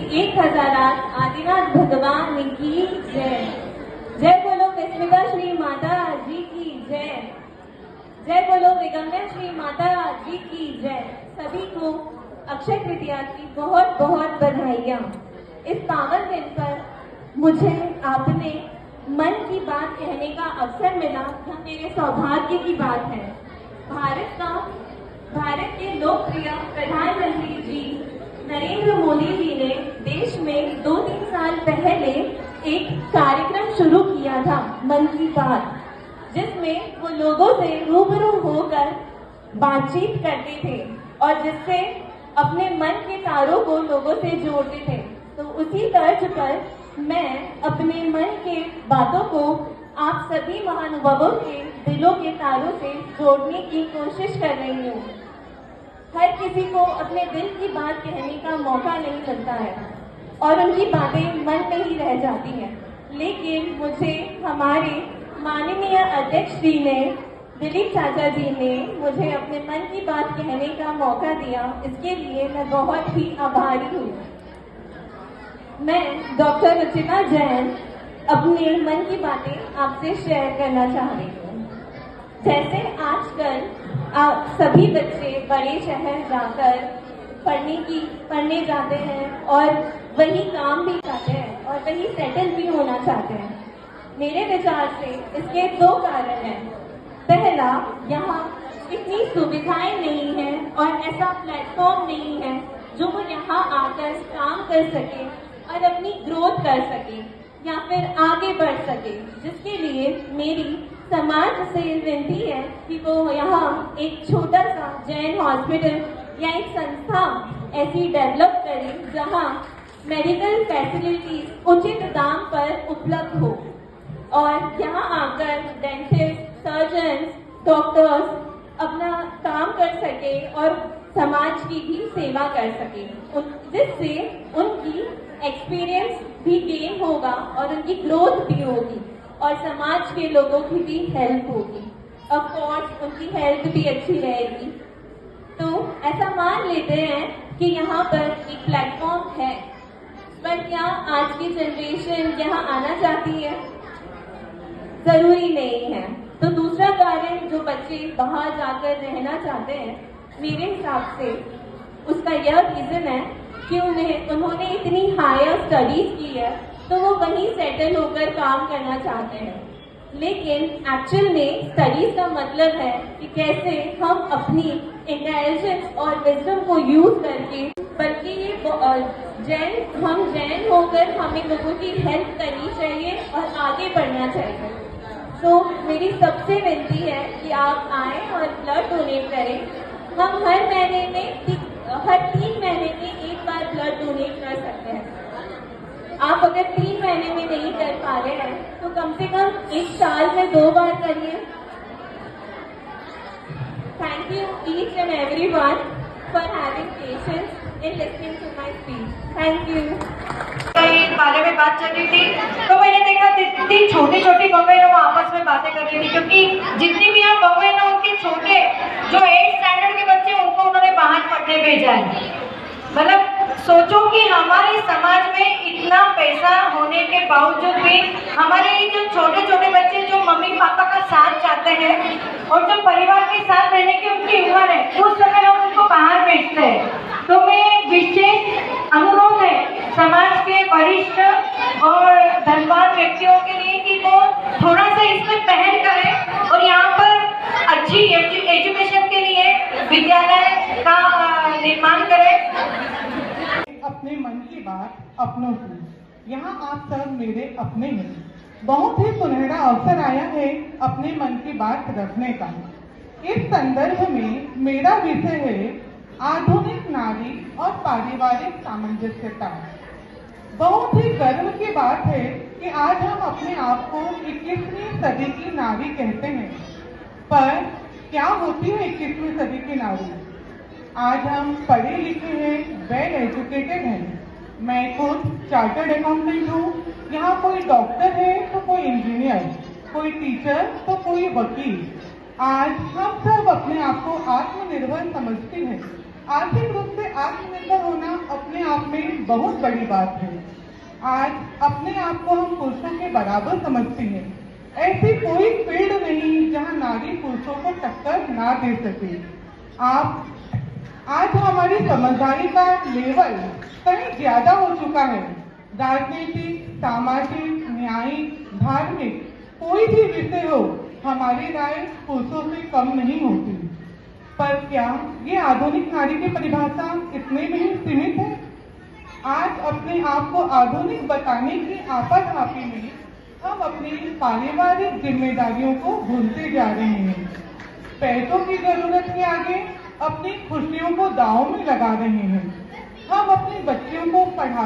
एक हजारात आदिनाथ भगवान की जय। जय बोलो विस्मिता श्री माता जी की जय। जय बोलो विगम्या श्री माता जी की जय। सभी को अक्षय तृतीया की बहुत बहुत बधाइयाँ। इस पावन दिन पर मुझे आपने मन की बात कहने का अवसर मिला, यह मेरे सौभाग्य की बात है। भारत के लोकप्रिय प्रधानमंत्री जी नरेंद्र मोदी जी ने देश में 2-3 साल पहले एक कार्यक्रम शुरू किया था, मन की बात, जिसमें वो लोगों से रूबरू होकर बातचीत करते थे और जिससे अपने मन के तारों को लोगों से जोड़ते थे। तो उसी तर्ज पर मैं अपने मन के बातों को आप सभी महानुभावों के दिलों के तारों से जोड़ने की कोशिश कर रही हूँ। हर किसी को अपने दिल की बात कहने का मौका नहीं मिलता है और उनकी बातें मन में ही रह जाती हैं, लेकिन मुझे हमारे माननीय अध्यक्ष जी ने, दिलीप चाचा जी ने मुझे अपने मन की बात कहने का मौका दिया। इसके लिए मैं बहुत ही आभारी हूँ। मैं डॉक्टर रुचिता जैन अपने मन की बातें आपसे शेयर करना चाह रही हूँ। जैसे आजकल आप सभी बच्चे बड़े शहर जाकर पढ़ने जाते हैं और वही काम भी चाहते हैं और वही सेटल भी होना चाहते हैं। मेरे विचार से इसके 2 कारण हैं। पहला, यहाँ इतनी सुविधाएं नहीं हैं और ऐसा प्लेटफॉर्म नहीं है जो वो यहाँ आकर काम कर सके और अपनी ग्रोथ कर सके या फिर आगे बढ़ सके, जिसके लिए मेरी समाज से विनती है कि वो यहाँ एक छोटा सा जैन हॉस्पिटल या एक संस्था ऐसी डेवलप करें जहाँ मेडिकल फैसिलिटीज उचित दाम पर उपलब्ध हो और यहाँ आकर डेंटिस्ट, सर्जन, डॉक्टर्स अपना काम कर सके और समाज की भी सेवा कर सके, जिससे उनकी एक्सपीरियंस भी गेन होगा और उनकी ग्रोथ भी होगी और समाज के लोगों की भी हेल्प होगी। ऑफ कोर्स उनकी हेल्थ भी अच्छी रहेगी। तो ऐसा मान लेते हैं कि यहाँ पर एक प्लेटफॉर्म है, पर क्या आज की जनरेशन यहाँ आना चाहती है? जरूरी नहीं है। तो दूसरा कारण, जो बच्चे बाहर जाकर रहना चाहते हैं, मेरे हिसाब से उसका यह रीजन है कि उन्होंने इतनी हायर स्टडीज की है तो वो वहीं सेटल होकर काम करना चाहते हैं। लेकिन एक्चुअल में स्टडीज का मतलब है कि कैसे हम अपनी इंटेलिजेंस और विजडम को यूज करके, बल्कि ये हम जैन होकर हमें लोगों की हेल्प करनी चाहिए और आगे बढ़ना चाहिए। तो मेरी सबसे विनती है कि आप आए और ब्लड डोनेट करें। हम हर 3 महीने में एक बार ब्लड डोनेट कर सकते हैं। आप अगर 3 महीने में नहीं कर पा रहे हैं तो कम से कम 1 साल में 2 बार करिए। Thank you each and everyone for having patience in listening to my speech. Thank you. इस बारे में बात चल रही थी तो मैंने देखा जितनी छोटी छोटी बहनें वो आपस में बातें कर रही थी, क्योंकि जितनी भी यहाँ बहनें ना, उनके छोटे जो 8th स्टैंडर्ड के बच्चे, उनको उन्होंने बाहर पढ़ने भेजा है। मतलब सोचो कि हमारे समाज में इतना पैसा होने के बावजूद भी हमारे ये जो छोटे छोटे बच्चे जो मम्मी पापा का साथ चाहते हैं और जो परिवार के साथ रहने की उनकी उम्र है, उस समय हम उनको बाहर भेजते हैं। तो मैं विशेष अनुरोध है समाज के वरिष्ठ और धनवान व्यक्तियों के लिए कि वो थोड़ा सा इसमें पहल करें और यहाँ पर अच्छी एजुकेशन के लिए विद्यालय का निर्माण करें। अपने मन की बात अपनों की, यहाँ आप सब मेरे अपने हैं। बहुत ही सुनहरा अवसर आया है अपने मन की बात रखने का। इस संदर्भ में मेरा विषय है आधुनिक नारी और पारिवारिक सामंजस्यता। बहुत ही गर्व की बात है कि आज हम अपने आप को 21वीं सदी की नारी कहते हैं, पर क्या होती है 21वीं सदी की नारी? आज हम पढ़े लिखे हैं, वेल एजुकेटेड हैं। मैं खुद चार्टर्ड अकाउंटेंट हूँ। यहाँ कोई डॉक्टर है तो कोई इंजीनियर, कोई टीचर तो कोई वकील। आज हम सब अपने आप को आत्मनिर्भर समझते हैं, आर्थिक रूप से आत्मनिर्भर होना अपने आप में बहुत बड़ी बात है। आज अपने आप को हम पुरुषों के बराबर समझते हैं। ऐसी कोई फील्ड नहीं जहां नारी पुरुषों को टक्कर ना दे सके। आज हमारी समझदारी का लेवल कहीं ज्यादा हो चुका है। राजनीतिक, सामाजिक, न्यायिक, धार्मिक कोई भी विषय हो, हमारी राय पुरुषों से कम नहीं होती। पर क्या ये आधुनिक नारी की परिभाषा इतने में ही सीमित है? आज अपने आप को आधुनिक बताने की आपाधापी में हम अपनी पारिवारिक जिम्मेदारियों को भूलते जा रहे हैं। पैसों की जरूरत के आगे अपनी खुशियों को दांव में लगा रहे हैं। हम अपने बच्चों को पढ़ा